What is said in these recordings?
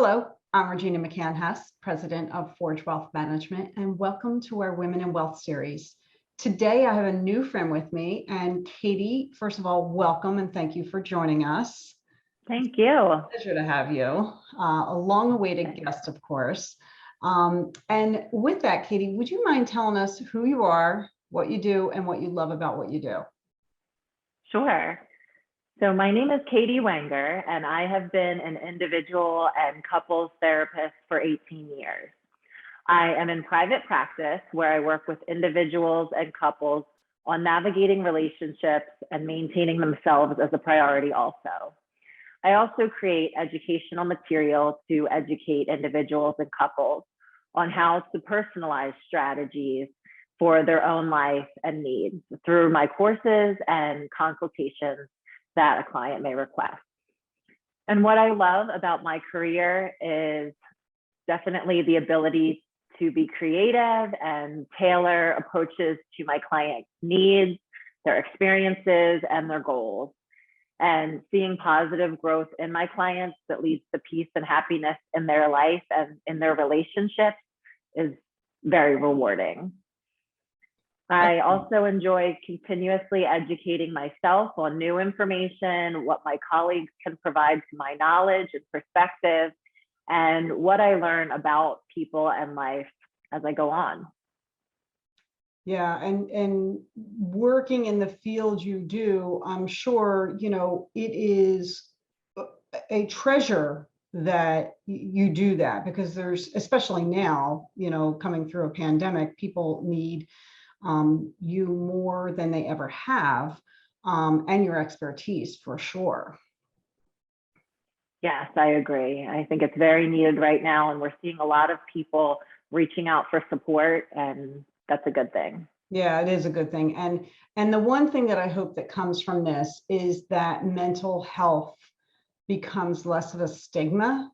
Hello, I'm Regina McCann-Hess, President of Forge Wealth Management, and welcome to our Women in Wealth series. Today, I have a new friend with me, and Katie, first of all, welcome and thank you for joining us. Thank you. Pleasure to have you. A long-awaited guest, of course. And with that, Katie, would you mind telling us who you are, what you do, and what you love about what you do? Sure. So my name is Katie Wenger, and I have been an individual and couples therapist for 18 years. I am in private practice where I work with individuals and couples on navigating relationships and maintaining themselves as a priority also. I also create educational material to educate individuals and couples on how to personalize strategies for their own life and needs through my courses and consultations that a client may request. And what I love about my career is definitely the ability to be creative and tailor approaches to my clients' needs, their experiences, and their goals. And seeing positive growth in my clients that leads to peace and happiness in their life and in their relationships is very rewarding. I also enjoy continuously educating myself on new information, what my colleagues can provide to my knowledge and perspective, and what I learn about people and life as I go on. Yeah, and working in the field you do, I'm sure, it is a treasure that you do that, because there's, especially now, coming through a pandemic, people need you more than they ever have, and your expertise for sure. Yes, I agree. I think it's very needed right now, and we're seeing a lot of people reaching out for support, and that's a good thing. Yeah, it is a good thing. And the one thing that I hope that comes from this is that mental health becomes less of a stigma.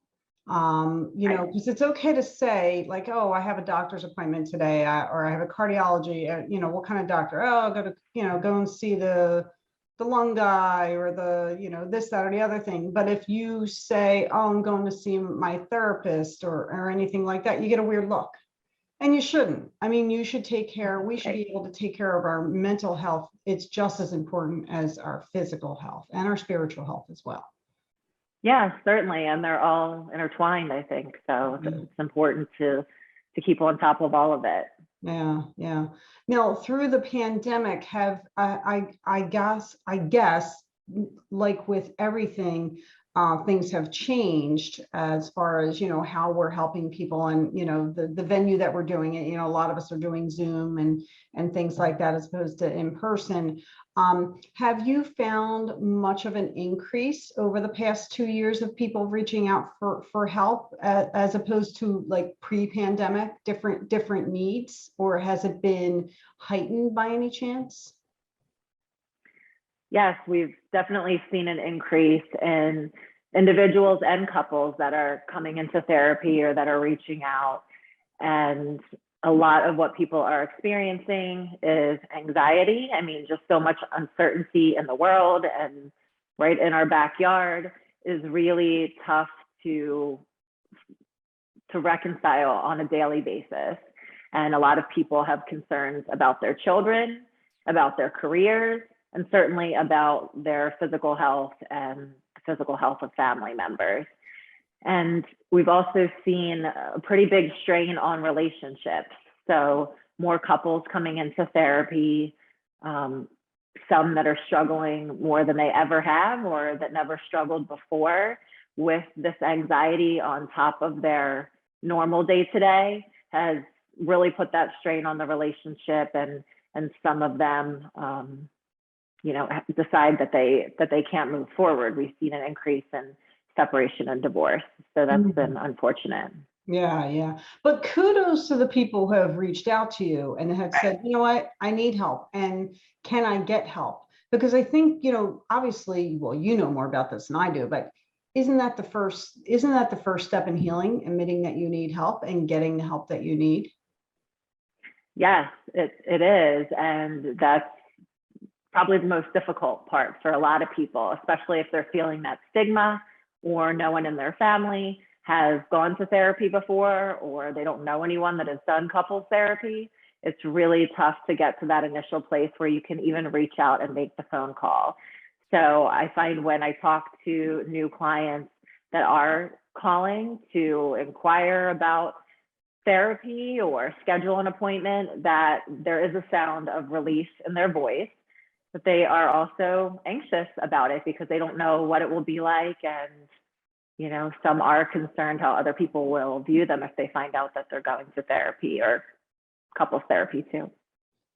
Because it's okay to say, like, oh, I have a doctor's appointment today, or I have a cardiology, what kind of doctor? Oh, I'll go to, go and see the lung guy, or the, this, that, or the other thing. But if you say, oh, I'm going to see my therapist or anything like that, you get a weird look. And you shouldn't. I mean, you should take care, we should be able to take care of our mental health. It's just as important as our physical health and our spiritual health as well. Yeah, certainly. And they're all intertwined, I think. So it's important to keep on top of all of it. Yeah, yeah. Now, through the pandemic, have I guess, like with everything, things have changed as far as, how we're helping people, and, the venue that we're doing it, a lot of us are doing Zoom and things like that, as opposed to in person. Have you found much of an increase over the past 2 years of people reaching out for help, as opposed to like pre-pandemic, different needs, or has it been heightened by any chance? Yes, we've definitely seen an increase in individuals and couples that are coming into therapy or that are reaching out. And a lot of what people are experiencing is anxiety. I mean, just so much uncertainty in the world and right in our backyard is really tough to reconcile on a daily basis. And a lot of people have concerns about their children, about their careers, and certainly about their physical health and the physical health of family members. And we've also seen a pretty big strain on relationships. So more couples coming into therapy, some that are struggling more than they ever have, or that never struggled before, with this anxiety on top of their normal day-to-day has really put that strain on the relationship, and some of them decide that they can't move forward. We've seen an increase in separation and divorce. So that's been unfortunate. Yeah, yeah. But kudos to the people who have reached out to you and have said, you know what, I need help, and can I get help? Because I think, obviously, well, you know more about this than I do, but isn't that the first step in healing, admitting that you need help and getting the help that you need? Yes, it is. And that's probably the most difficult part for a lot of people, especially if they're feeling that stigma or no one in their family has gone to therapy before, or they don't know anyone that has done couples therapy, it's really tough to get to that initial place where you can even reach out and make the phone call. So I find when I talk to new clients that are calling to inquire about therapy or schedule an appointment, that there is a sound of relief in their voice, but they are also anxious about it because they don't know what it will be like. And, you know, some are concerned how other people will view them if they find out that they're going to therapy or couples therapy too.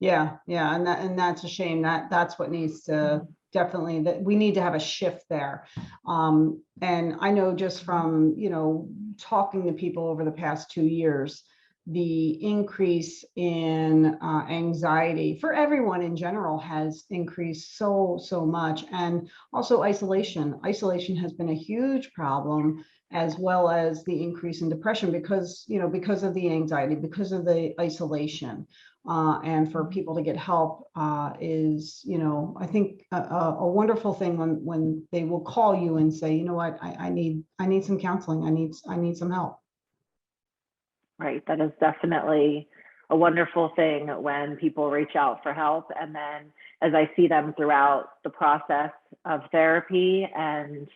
Yeah, yeah, and that's a shame. That's what needs to definitely, that we need to have a shift there. And I know just from, you know, talking to people over the past 2 years, the increase in anxiety for everyone in general has increased so much. And also isolation has been a huge problem, as well as the increase in depression because, you know, because of the anxiety, because of the isolation. And for people to get help is, you know, I think a wonderful thing when they will call you and say, you know what, I need some counseling. I need some help. Right. That is definitely a wonderful thing when people reach out for help. And then as I see them throughout the process of therapy and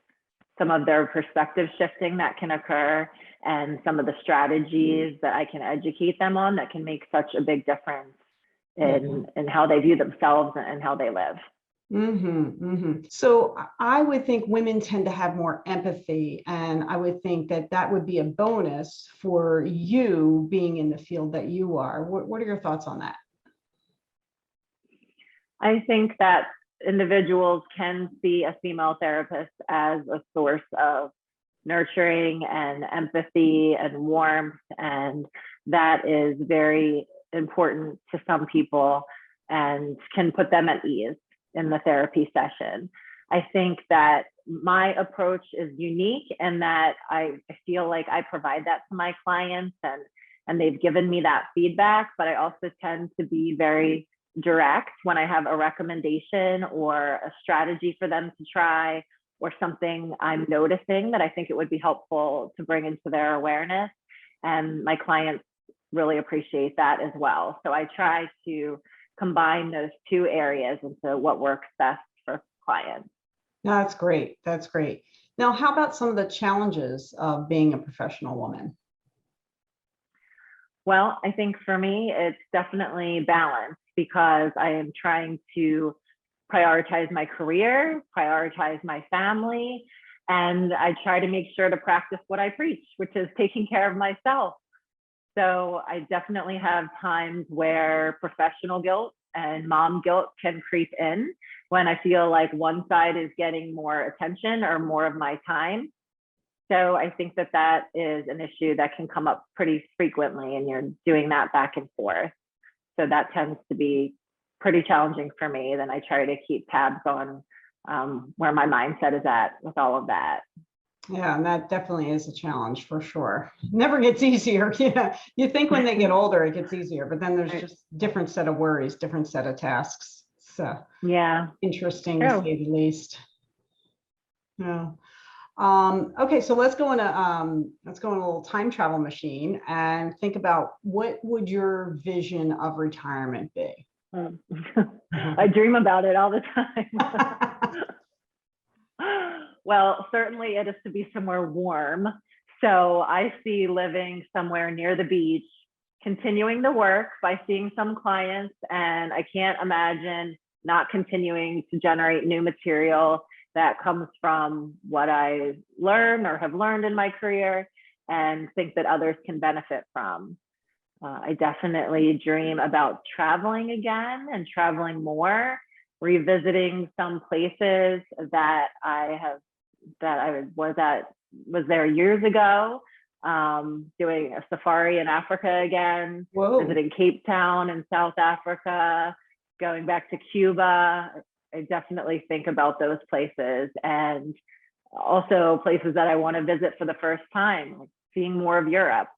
some of their perspective shifting that can occur and some of the strategies that I can educate them on that can make such a big difference in how they view themselves and how they live. So I would think women tend to have more empathy, and I would think that would be a bonus for you being in the field that you are. What are your thoughts on that? I think that individuals can see a female therapist as a source of nurturing and empathy and warmth, and that is very important to some people and can put them at ease in the therapy session. I think that my approach is unique in that I feel like I provide that to my clients and they've given me that feedback, but I also tend to be very direct when I have a recommendation or a strategy for them to try or something I'm noticing that I think it would be helpful to bring into their awareness. And my clients really appreciate that as well. So I try to combine those two areas into what works best for clients. That's great. That's great. Now, how about some of the challenges of being a professional woman? Well, I think for me, it's definitely balance because I am trying to prioritize my career, prioritize my family, and I try to make sure to practice what I preach, which is taking care of myself. So I definitely have times where professional guilt and mom guilt can creep in when I feel like one side is getting more attention or more of my time. So I think that that is an issue that can come up pretty frequently, and you're doing that back and forth. So that tends to be pretty challenging for me. Then I try to keep tabs on where my mindset is at with all of that. Yeah, and that definitely is a challenge for sure. Never gets easier. Yeah, you think when they get older it gets easier, but then there's just different set of worries, different set of tasks. So yeah, interesting to say the least. Yeah. Okay, so let's go in a little time travel machine and think about what would your vision of retirement be? I dream about it all the time. Well, certainly it is to be somewhere warm. So I see living somewhere near the beach, continuing the work by seeing some clients, and I can't imagine not continuing to generate new material that comes from what I learn or have learned in my career and think that others can benefit from. I definitely dream about traveling again and traveling more, revisiting some places that I was there years ago, doing a safari in Africa again, visiting Cape Town in South Africa, going back to Cuba. I definitely think about those places, and also places that I want to visit for the first time, like seeing more of Europe.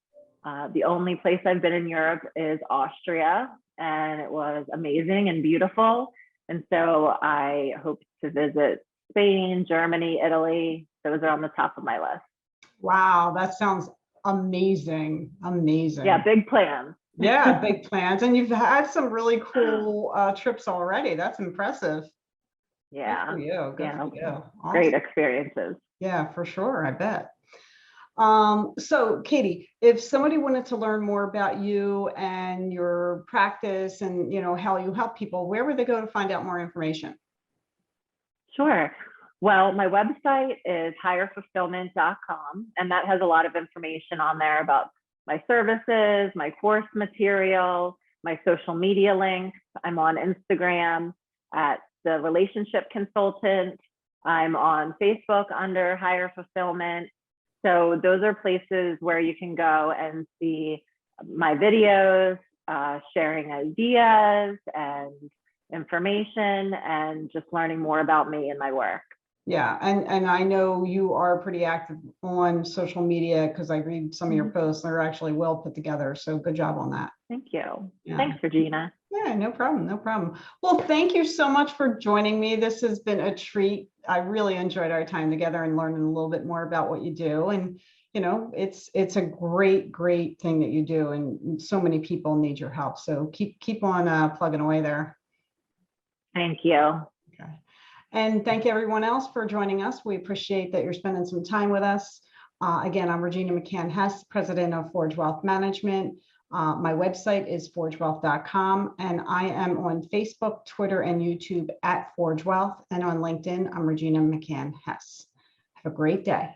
The only place I've been in Europe is Austria, and it was amazing and beautiful. And so I hope to visit Spain, Germany, Italy. Those are on the top of my list. Wow, that sounds amazing. Amazing. Yeah, big plans. Yeah, big plans. And you've had some really cool trips already. That's impressive. Good Yeah, for you. Good for yeah, you. great Awesome. experiences. Yeah, for sure. I bet. So Katie, if somebody wanted to learn more about you and your practice and how you help people, where would they go to find out more information? Sure. Well, my website is higherfulfillment.com, and that has a lot of information on there about my services, my course material, my social media links. I'm on Instagram at the Relationship Consultant. I'm on Facebook under Higher Fulfillment. So those are places where you can go and see my videos, sharing ideas and information, and just learning more about me and my work. Yeah, and I know you are pretty active on social media because I read some of your posts. They're actually well put together. So good job on that. Thank you. Yeah. Thanks, Regina. Yeah, no problem. No problem. Well, thank you so much for joining me. This has been a treat. I really enjoyed our time together and learning a little bit more about what you do. And, it's a great, great thing that you do. And so many people need your help. So keep on plugging away there. Thank you. Okay. And thank everyone else for joining us. We appreciate that you're spending some time with us. Again, I'm Regina McCann-Hess, president of Forge Wealth Management. My website is forgewealth.com, and I am on Facebook, Twitter, and YouTube at Forge Wealth, and on LinkedIn, I'm Regina McCann-Hess. Have a great day.